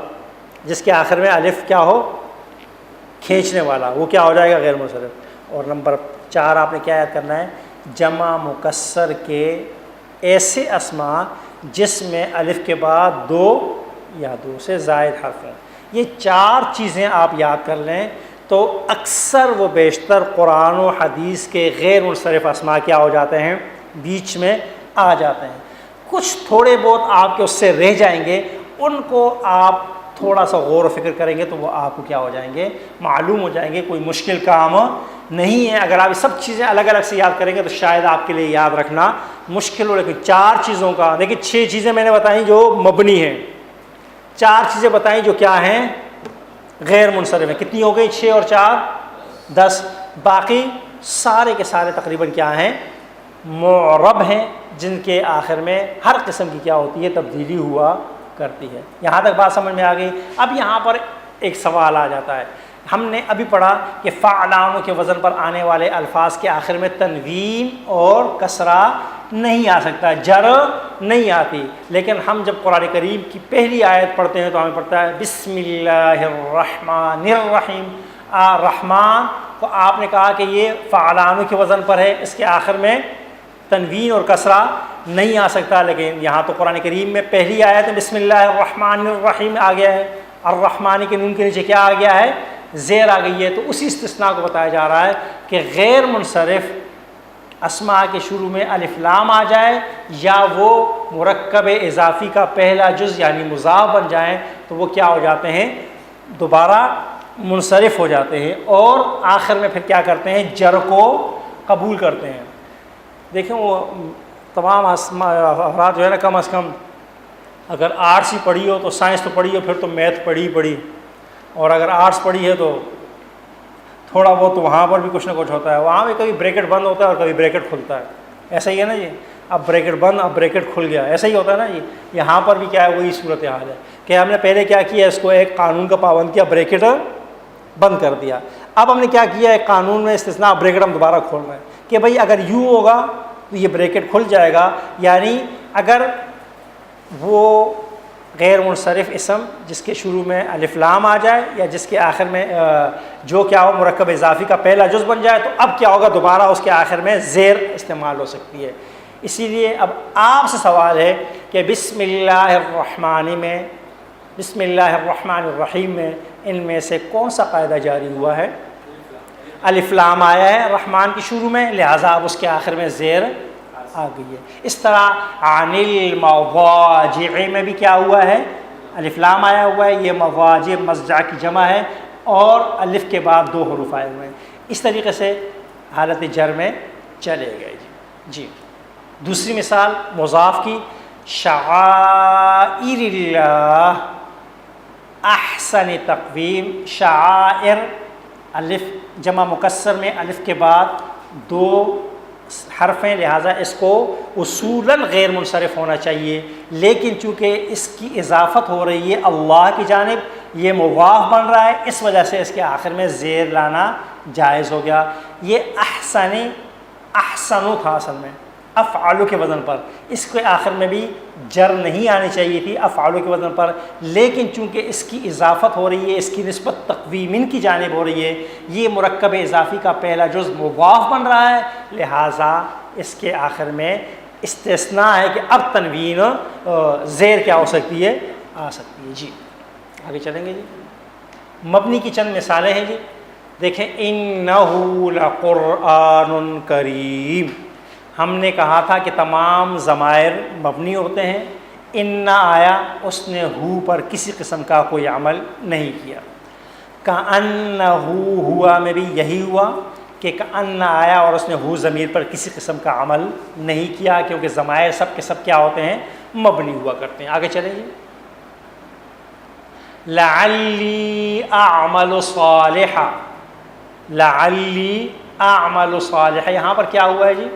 جس کے آخر میں الف کیا ہو؟ کھینچنے والا، وہ کیا ہو جائے گا؟ غیر منصرف۔ اور نمبر چار آپ نے کیا یاد کرنا ہے؟ جمع مکسر کے ایسے اسماء جس میں الف کے بعد دو یا دو سے زائد حرف ہوں۔ یہ چار چیزیں آپ یاد کر لیں تو اکثر و بیشتر قرآن و حدیث کے غیر منصرف اسماء کیا ہو جاتے ہیں؟ بیچ میں آ جاتے ہیں۔ کچھ تھوڑے بہت آپ کے اس سے رہ جائیں گے، ان کو آپ تھوڑا سا غور و فکر کریں گے تو وہ آپ کو کیا ہو جائیں گے؟ معلوم ہو جائیں گے۔ کوئی مشکل کام نہیں ہے۔ اگر آپ یہ سب چیزیں الگ الگ سے یاد کریں گے تو شاید آپ کے لیے یاد رکھنا مشکل ہو، لیکن چار چیزوں کا دیکھیں، 6 چیزیں میں نے بتائیں جو مبنی ہیں، 4 چیزیں بتائیں جو کیا ہیں؟ غیر منصرف ہیں۔ کتنی ہو گئی؟ 6 اور 4 10۔ باقی سارے کے سارے تقریباً کیا ہیں؟ معرب ہیں، جن کے آخر میں ہر قسم کی کیا ہوتی ہے؟ تبدیلی ہوا کرتی ہے۔ یہاں تک بات سمجھ میں آ گئی۔ اب یہاں پر ایک سوال آ جاتا ہے، ہم نے ابھی پڑھا کہ فعلانوں کے وزن پر آنے والے الفاظ کے آخر میں تنوین اور کسرہ نہیں آ سکتا، جر نہیں آتی، لیکن ہم جب قرآن کریم کی پہلی آیت پڑھتے ہیں تو ہمیں پڑھتا ہے بسم اللہ الرحمن الرحیم۔ رحمان تو آپ نے کہا کہ یہ فعلانوں کے وزن پر ہے، اس کے آخر میں تنوین اور کسرہ نہیں آ سکتا، لیکن یہاں تو قرآن کریم میں پہلی آیت بسم اللہ الرحمن الرحیم آ گیا ہے، الرحمن کے نون کے نیچے کیا آ گیا ہے؟ زیر آ گئی ہے۔ تو اسی استثناء کو بتایا جا رہا ہے کہ غیر منصرف اسماء کے شروع میں الف لام آ جائے یا وہ مرکب اضافی کا پہلا جز یعنی مضاف بن جائیں تو وہ کیا ہو جاتے ہیں؟ دوبارہ منصرف ہو جاتے ہیں، اور آخر میں پھر کیا کرتے ہیں؟ جر کو قبول کرتے ہیں۔ دیکھیں وہ تمام افراد جو ہے نا، کم از کم اگر آرٹس ہی پڑھی ہو تو سائنس تو پڑھی ہو، پھر تو میتھ پڑھی، اور اگر آرٹس پڑھی ہے تو تھوڑا بہت تو وہاں پر بھی کچھ نہ کچھ ہوتا ہے، وہاں بھی کبھی بریکٹ بند ہوتا ہے اور کبھی بریکٹ کھلتا ہے، ایسا ہی ہے نا جی، اب بریکٹ بند اب بریکٹ کھل گیا، ایسا ہی ہوتا ہے نا جی۔ یہاں پر بھی کیا ہے؟ وہی صورتحال ہے کہ ہم نے پہلے کیا کیا، اس کو ایک قانون کا پابند کیا، بریکٹ بند کر دیا۔ اب ہم نے کیا کیا، ایک قانون میں استثناء، بریکٹ ہم دوبارہ کھول رہے ہیں کہ بھائی اگر یوں ہوگا تو یہ بریکٹ کھل جائے گا، یعنی اگر وہ غیر منصرف اسم جس کے شروع میں الف لام آ جائے یا جس کے آخر میں جو کیا ہو مرکب اضافی کا پہلا جز بن جائے تو اب کیا ہوگا؟ دوبارہ اس کے آخر میں زیر استعمال ہو سکتی ہے۔ اسی لیے اب آپ سے سوال ہے کہ بسم اللہ الرحمن میں، بسم اللہ الرحمن الرحیم میں ان میں سے کون سا قاعدہ جاری ہوا ہے؟ الف لام آیا ہے رحمان کی شروع میں، لہٰذا اب اس کے آخر میں زیر آ گئی ہے۔ اس طرح عن المضاجع میں بھی کیا ہوا ہے؟ الف لام آیا ہوا ہے، یہ مضاجع مضجع کی جمع ہے اور الف کے بعد دو حروف آئے ہوئے ہیں، اس طریقے سے حالت جر میں چلے گئے جی۔ دوسری مثال مضاف کی، شعائر اللہ احسن تقویم، شعائر الف جمع مکسر میں الف کے بعد دو حرف ہیں، لہٰذا اس کو اصولاً غیر منصرف ہونا چاہیے، لیکن چونکہ اس کی اضافت ہو رہی ہے اللہ کی جانب، یہ مضاف بن رہا ہے، اس وجہ سے اس کے آخر میں زیر لانا جائز ہو گیا۔ یہ احسن تھا اصل میں افعال کے وزن پر، اس کے آخر میں بھی جر نہیں آنی چاہیے تھی افعال کے وزن پر، لیکن چونکہ اس کی اضافت ہو رہی ہے، اس کی نسبت تقویمن کی جانب ہو رہی ہے، یہ مرکب اضافی کا پہلا جز مضاف بن رہا ہے، لہٰذا اس کے آخر میں استثناء ہے کہ اب تنوین زیر کیا ہو سکتی ہے؟ آ سکتی ہے جی۔ آگے چلیں گے جی۔ مبنی کی چند مثالیں ہیں جی، دیکھیں انہ لقرآن کریم، ہم نے کہا تھا کہ تمام ضمائر مبنی ہوتے ہیں، ان آیا اس نے ہو پر کسی قسم کا کوئی عمل نہیں کیا۔ کأنہ ہوا میں بھی یہی ہوا کہ کأن آیا اور اس نے ہو ضمیر پر کسی قسم کا عمل نہیں کیا، کیونکہ ضمائر سب کے سب کیا ہوتے ہیں؟ مبنی ہوا کرتے ہیں۔ آگے چلیں جی۔ لعلی اعمل صالحا، لعلی اعمل صالحا، یہاں پر کیا ہوا ہے جی؟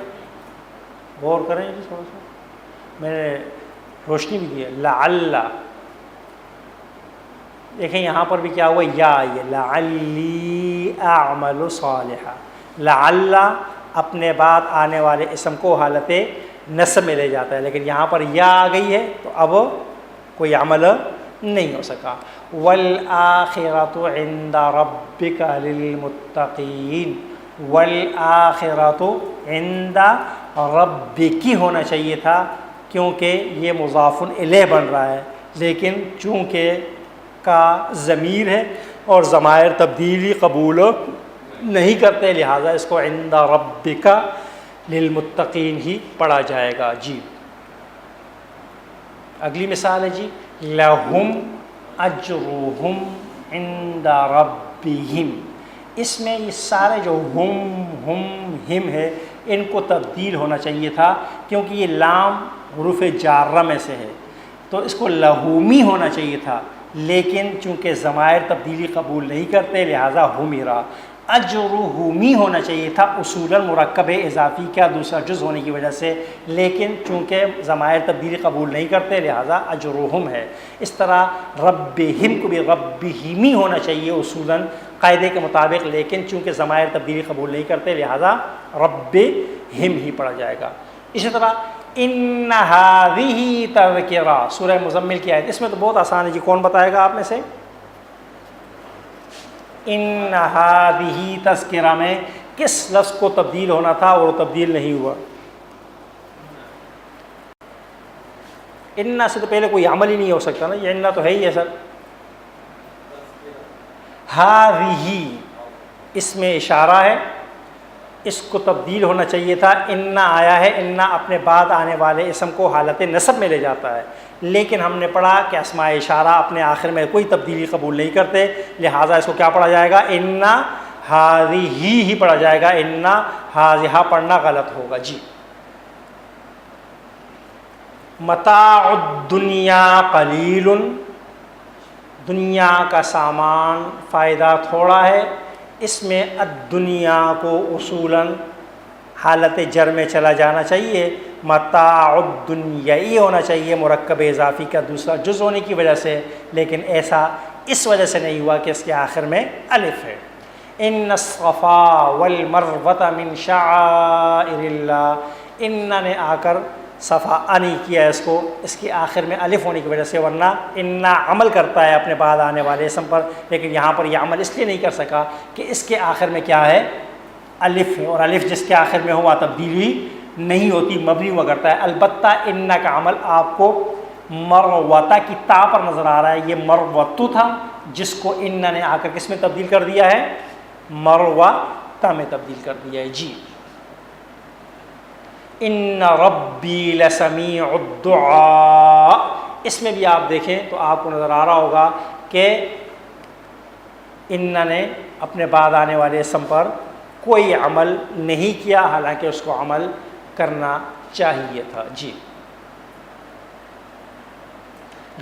غور کریں جی تھوڑا سا، میں نے روشنی بھی دی ہے۔ لعل، دیکھیں یہاں پر بھی کیا ہوا؟ یا آئی ہے، لعلی اعمل صالحا، لعل اپنے بعد آنے والے اسم کو حالت نصب میں لے جاتا ہے، لیکن یہاں پر یا آ گئی ہے تو اب کوئی عمل نہیں ہو سکا۔ والآخرۃ عند ربک للمتقین، والآخرۃ عند ربک ہونا چاہیے تھا کیونکہ یہ مضاف الیہ بن رہا ہے، لیکن چونکہ کا ضمیر ہے اور ضمائر تبدیلی قبول نہیں کرتے، لہٰذا اس کو عند ربک للمتقین ہی پڑھا جائے گا جی۔ اگلی مثال ہے جی، لہم اجرہم عند ربہم، اس میں یہ سارے جو ہم ہے ان کو تبدیل ہونا چاہیے تھا، کیونکہ یہ لام حروف جارہ میں سے ہے تو اس کو لہومی ہونا چاہیے تھا، لیکن چونکہ ضمائر تبدیلی قبول نہیں کرتے لہٰذا ہم ہی رہا۔ اجرہمی ہونا چاہیے تھا اصولاً مرکب اضافی کا دوسرا جز ہونے کی وجہ سے، لیکن چونکہ ضمائر تبدیلی قبول نہیں کرتے لہٰذا اجرہم ہے۔ اس طرح ربہم کو بھی ربہمی ہونا چاہیے اصولاً قاعدے کے مطابق، لیکن چونکہ ضمائر تبدیلی قبول نہیں کرتے لہٰذا ربہم ہی پڑھا جائے گا۔ اسی طرح ان ہذہ تذکرہ، سورہ مزمل کی آیت، اس میں تو بہت آسان ہے جی، کون بتائے گا آپ میں سے؟ ان ہذہ تذکرہ میں کس لفظ کو تبدیل ہونا تھا اور وہ تبدیل نہیں ہوا؟ ان سے تو پہلے کوئی عمل ہی نہیں ہو سکتا نا، یہ ان تو ہے ہی ہے سر۔ ہذہ اس میں اشارہ ہے، اس کو تبدیل ہونا چاہیے تھا، ان آیا ہے، ان اپنے بعد آنے والے اسم کو حالت نصب میں لے جاتا ہے، لیکن ہم نے پڑھا کہ اسماء اشارہ اپنے آخر میں کوئی تبدیلی قبول نہیں کرتے لہٰذا اس کو کیا پڑھا جائے گا؟ ان ہذہ ہی پڑھا جائے گا، ان ہذہ پڑھنا غلط ہوگا جی۔ متاع الدنیا قلیل، دنیا کا سامان فائدہ تھوڑا ہے، اس میں الدنیا کو اصولاً حالت جر میں چلا جانا چاہیے، متاع الدنیا ہی ہونا چاہیے مرکب اضافی کا دوسرا جز ہونے کی وجہ سے، لیکن ایسا اس وجہ سے نہیں ہوا کہ اس کے آخر میں الف ہے۔ ان الصفا والمروۃ من شعائر اللہ، ان نے آ کر صفا نہیں کیا اس کو، اس کی آخر میں الف ہونے کی وجہ سے، ورنہ ان عمل کرتا ہے اپنے بعد آنے والے اسم پر، لیکن یہاں پر یہ عمل اس لیے نہیں کر سکا کہ اس کے آخر میں کیا ہے؟ الف ہے، اور الف جس کے آخر میں ہوا تبدیلی نہیں ہوتی، مبنی ہوا کرتا ہے۔ البتہ ان کا عمل آپ کو مروتہ کی تا پر نظر آ رہا ہے، یہ مروتو تھا جس کو ان نے آ کر کس میں تبدیل کر دیا ہے؟ مروتہ میں تبدیل کر دیا ہے جی۔ ان ربی لسمیع الدعاء، اس میں بھی آپ دیکھیں تو آپ کو نظر آ رہا ہوگا کہ ان نے اپنے بعد آنے والے اسم پر کوئی عمل نہیں کیا، حالانکہ اس کو عمل کرنا چاہیے تھا جی۔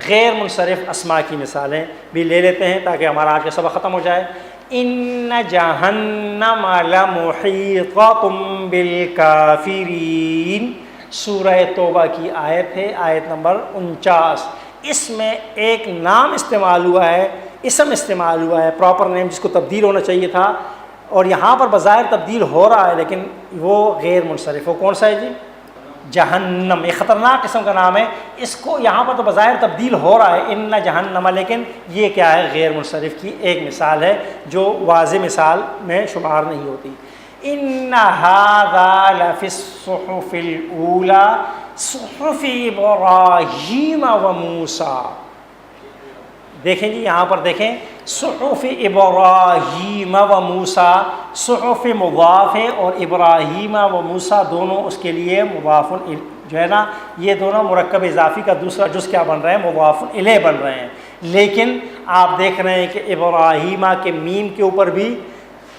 غیر منصرف اسماء کی مثالیں بھی لے لیتے ہیں تاکہ ہمارا آج کا سبق ختم ہو جائے۔ ان جہنم لمحیطۃ بالکافرین، سورہ توبہ کی آیت ہے، آیت نمبر 49۔ اس میں ایک نام استعمال ہوا ہے، اسم استعمال ہوا ہے، پراپر نیم جس کو تبدیل ہونا چاہیے تھا، اور یہاں پر بظاہر تبدیل ہو رہا ہے لیکن وہ غیر منصرف۔ وہ کون سا ہے جی؟ جہنم، ایک خطرناک قسم کا نام ہے، اس کو یہاں پر تو بظاہر تبدیل ہو رہا ہے ان جہنم، لیکن یہ کیا ہے؟ غیر منصرف کی ایک مثال ہے جو واضح مثال میں شمار نہیں ہوتی۔ ان ھذا لفی الصحف الاولی صحف ابراہیم و موسیٰ، دیکھیں جی یہاں پر دیکھیں، صحف ابراہیم و موسیٰ، صحف مضاف ہے اور ابراہیم و موسیٰ دونوں اس کے لیے مضاف جو ہے نا، یہ دونوں مرکب اضافی کا دوسرا جز کیا بن رہے ہیں؟ مضاف الیہ بن رہے ہیں، لیکن آپ دیکھ رہے ہیں کہ ابراہیمہ کے میم کے اوپر بھی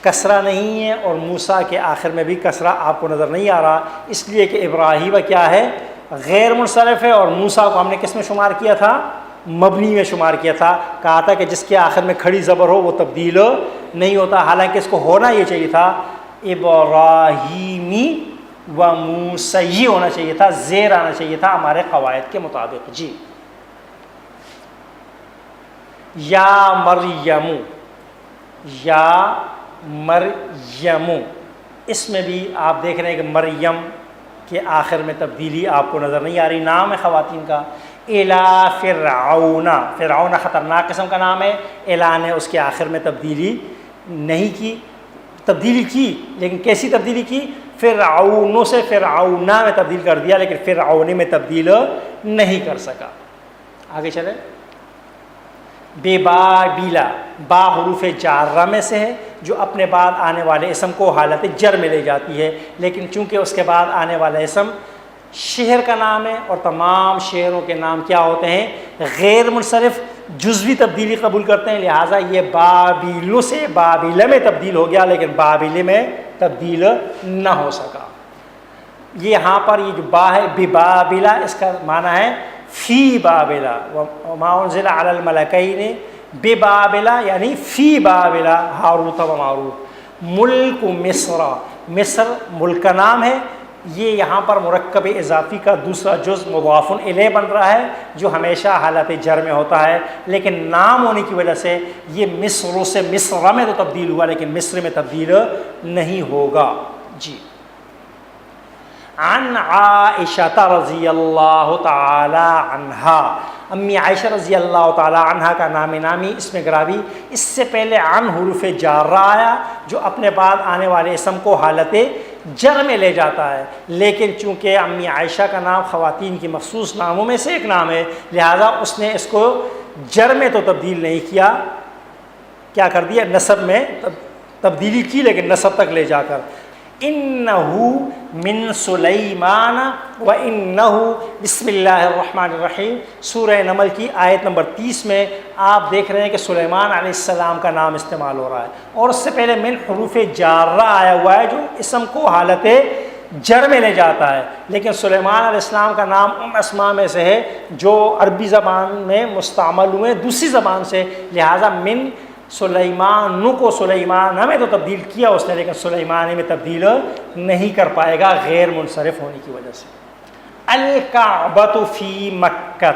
کسرہ نہیں ہے اور موسیٰ کے آخر میں بھی کسرہ آپ کو نظر نہیں آ رہا، اس لیے کہ ابراہیمہ کیا ہے؟ غیر منصرف ہے، اور موسیٰ کو ہم نے کس میں شمار کیا تھا؟ مبنی میں شمار کیا تھا، کہا تھا کہ جس کے آخر میں کھڑی زبر ہو وہ تبدیل نہیں ہوتا، حالانکہ اس کو ہونا یہ چاہیے تھا ابراہیمی و موسیٰ ہونا چاہیے تھا، زیر آنا چاہیے تھا ہمارے قواعد کے مطابق جی۔ یا مریم، یا مریم، اس میں بھی آپ دیکھ رہے ہیں کہ مریم کے آخر میں تبدیلی آپ کو نظر نہیں آ رہی، نام ہے خواتین کا۔ الا فرعون، فرعون خطرناک قسم کا نام ہے، الا نے اس کے آخر میں تبدیلی نہیں کی، تبدیلی کی لیکن کیسی تبدیلی کی؟ فرعون سے فرعونہ میں تبدیل کر دیا، لیکن فرعون میں تبدیل نہیں کر سکا۔ آگے چلیں۔ بے بابیلا، با حروف جارہ میں سے ہے جو اپنے بعد آنے والے اسم کو حالت جر میں لے جاتی ہے، لیکن چونکہ اس کے بعد آنے والا اسم شہر کا نام ہے اور تمام شہروں کے نام کیا ہوتے ہیں؟ غیر منصرف، جزوی تبدیلی قبول کرتے ہیں، لہٰذا یہ بابیلو سے بابیلہ میں تبدیل ہو گیا لیکن بابل میں تبدیل نہ ہو سکا۔ یہ یہاں پر یہ جو با ہے ببابلہ، اس کا معنی ہے فی بابلہ، وما انزل علی الملکین ببابلہ یعنی فی بابلہ، ہاروت و ماروت۔ ملک مصر، مصر ملک کا نام ہے، یہ یہاں پر مرکب اضافی کا دوسرا جز مضاف الیہ بن رہا ہے جو ہمیشہ حالت جر میں ہوتا ہے، لیکن نام ہونے کی وجہ سے یہ مصر سے مصر میں تو تبدیل ہوا لیکن مصر میں تبدیل نہیں ہوگا۔ جی، عن عائشہ رضی اللہ تعالی عنہا، امی عائشہ رضی اللہ تعالی عنہا کا نام نامی اسم گرامی، اس سے پہلے عن حروف جارہ آیا جو اپنے بعد آنے والے اسم کو حالت جر میں لے جاتا ہے، لیکن چونکہ امی عائشہ کا نام خواتین کی مخصوص ناموں میں سے ایک نام ہے لہذا اس نے اس کو جر میں تو تبدیل نہیں کیا، کیا کر دیا، نسب میں تبدیلی کی لیکن نسب تک لے جا کر۔ انہو من سلیمان و انہو، بسم اللہ الرحمن الرحیم، سورہ نمل کی آیت نمبر 30 میں آپ دیکھ رہے ہیں کہ سلیمان علیہ السلام کا نام استعمال ہو رہا ہے، اور اس سے پہلے من حروف جارہ آیا ہوا ہے جو اسم کو حالت جر میں لے جاتا ہے، لیکن سلیمان علیہ السلام کا نام ان اسماء میں سے ہے جو عربی زبان میں مستعمل ہوئے دوسری زبان سے، لہٰذا من سلیمان کو سلیمان میں تو تبدیل کیا اس نے لیکن سلیمان میں تبدیل نہیں کر پائے گا غیر منصرف ہونے کی وجہ سے۔ الکعبۃ فی مکہ،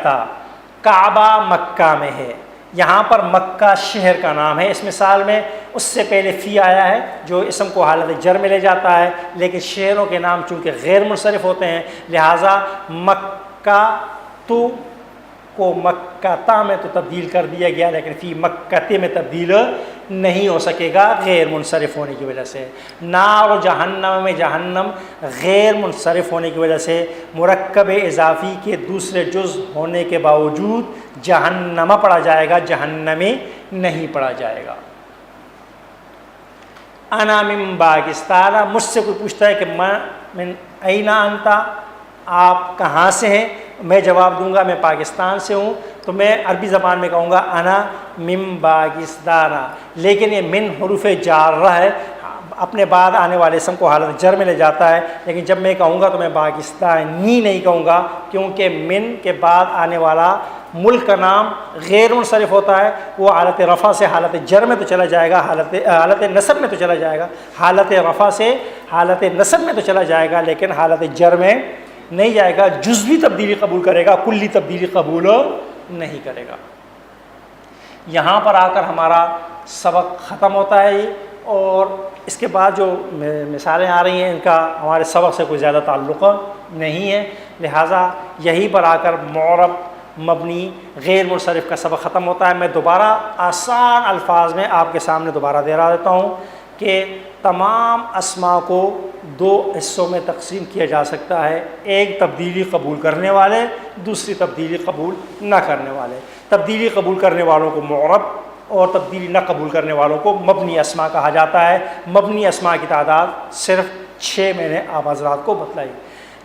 کعبہ مکہ میں ہے، یہاں پر مکہ شہر کا نام ہے، اس مثال میں اس سے پہلے فی آیا ہے جو اسم کو حالت جر میں لے جاتا ہے، لیکن شہروں کے نام چونکہ غیر منصرف ہوتے ہیں لہٰذا مکہ تو کو مکہ میں تو تبدیل کر دیا گیا لیکن فی مکہ میں تبدیل نہیں ہو سکے گا غیر منصرف ہونے کی وجہ سے۔ نار و جہنم میں جہنم غیر منصرف ہونے کی وجہ سے مرکب اضافی کے دوسرے جز ہونے کے باوجود جہنم پڑھا جائے گا، جہنمی نہیں پڑھا جائے گا۔ انا من پاکستان، مجھ سے کوئی پوچھتا ہے کہ من این انت، آپ کہاں سے ہیں، میں جواب دوں گا میں پاکستان سے ہوں، تو میں عربی زبان میں کہوں گا انا من پاکستان، لیکن یہ من حروف جارہ ہے، اپنے بعد آنے والے اسم کو حالت جر میں لے جاتا ہے، لیکن جب میں کہوں گا تو میں پاکستانی نہیں کہوں گا کیونکہ من کے بعد آنے والا ملک کا نام غیر منصرف ہوتا ہے، وہ حالت رفع سے حالت جر میں تو چلا جائے گا، حالت نصب میں تو چلا جائے گا، حالت رفع سے حالت نصب میں تو چلا جائے گا لیکن حالت جر میں نہیں جائے گا، جزوی تبدیلی قبول کرے گا، کلی تبدیلی قبول نہیں کرے گا۔ یہاں پر آ کر ہمارا سبق ختم ہوتا ہے اور اس کے بعد جو مثالیں آ رہی ہیں ان کا ہمارے سبق سے کوئی زیادہ تعلق نہیں ہے، لہٰذا یہیں پر آ کر معرب مبنی غیر منصرف کا سبق ختم ہوتا ہے۔ میں دوبارہ آسان الفاظ میں آپ کے سامنے دوبارہ دہرا دیتا ہوں کہ تمام اسماء کو دو حصوں میں تقسیم کیا جا سکتا ہے، ایک تبدیلی قبول کرنے والے، دوسری تبدیلی قبول نہ کرنے والے۔ تبدیلی قبول کرنے والوں کو معرب اور تبدیلی نہ قبول کرنے والوں کو مبنی اسماء کہا جاتا ہے۔ مبنی اسماء کی تعداد صرف 6 میں نے آپ حضرات کو بتلائی۔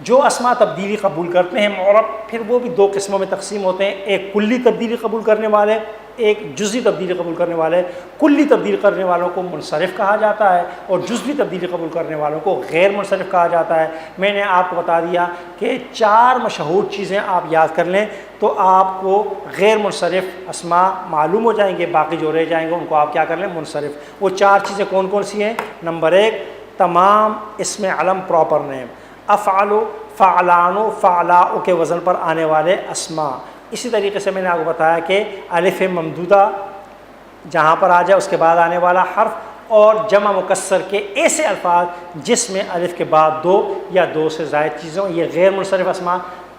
جو اسماء تبدیلی قبول کرتے ہیں معرب، پھر وہ بھی دو قسموں میں تقسیم ہوتے ہیں، ایک کلی تبدیلی قبول کرنے والے، ایک جزوی تبدیلی قبول کرنے والے۔ کلی تبدیل کرنے والوں کو منصرف کہا جاتا ہے اور جزوی تبدیلی قبول کرنے والوں کو غیر منصرف کہا جاتا ہے۔ میں نے آپ کو بتا دیا کہ 4 مشہور چیزیں آپ یاد کر لیں تو آپ کو غیر منصرف اسماء معلوم ہو جائیں گے، باقی جو رہ جائیں گے ان کو آپ کیا کر لیں، منصرف۔ وہ 4 چیزیں کون کون سی ہیں؟ نمبر 1، تمام اسم علم پراپر نیم، افعل، فعلان، فعلاء کے وزن پر آنے والے اسماء۔ اسی طریقے سے میں نے آپ کو بتایا کہ الف ممدودہ جہاں پر آ جائے اس کے بعد آنے والا حرف، اور جمع مکسر کے ایسے الفاظ جس میں الف کے بعد 2 یا 2 سے زائد چیزوں، یہ غیر منصرف اسماء۔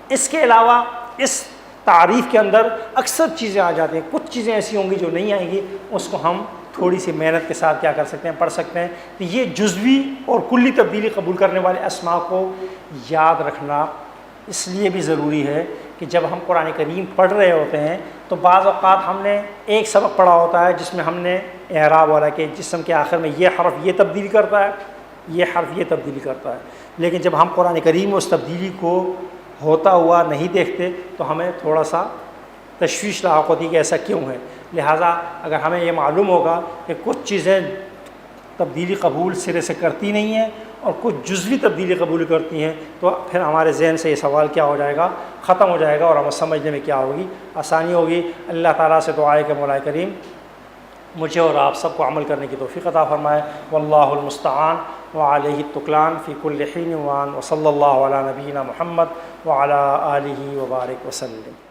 اس کے علاوہ اس تعریف کے اندر اکثر چیزیں آ جاتی ہیں، کچھ چیزیں ایسی ہوں گی جو نہیں آئیں گی، اس کو ہم تھوڑی سی محنت کے ساتھ کیا کر سکتے ہیں، پڑھ سکتے ہیں۔ تو یہ جزوی اور کلی تبدیلی قبول کرنے والے اسماء کو یاد رکھنا اس لیے بھی ضروری ہے کہ جب ہم قرآن کریم پڑھ رہے ہوتے ہیں تو بعض اوقات ہم نے ایک سبق پڑھا ہوتا ہے جس میں ہم نے اعراب والا کہ جسم کے آخر میں یہ حرف یہ تبدیلی کرتا ہے، یہ حرف یہ تبدیلی کرتا ہے، لیکن جب ہم قرآن کریم میں اس تبدیلی کو ہوتا ہوا نہیں دیکھتے تو ہمیں تھوڑا سا تشویش لاحق ہوتی کہ ایسا کیوں ہے۔ لہٰذا اگر ہمیں یہ معلوم ہوگا کہ کچھ چیزیں تبدیلی قبول سرے سے کرتی نہیں ہیں اور کچھ جزوی تبدیلی قبول کرتی ہیں تو پھر ہمارے ذہن سے یہ سوال کیا ہو جائے گا، ختم ہو جائے گا اور ہمیں سمجھنے میں کیا ہوگی، آسانی ہوگی۔ اللہ تعالیٰ سے دعا ہے کہ مولا کریم مجھے اور آپ سب کو عمل کرنے کی توفیق عطا فرمائے۔ واللہ المستعان وعلیہ التکلان فی کل حین وان، وصلی اللہ علی نبینا محمد وعلی آلہ وبارک وسلم۔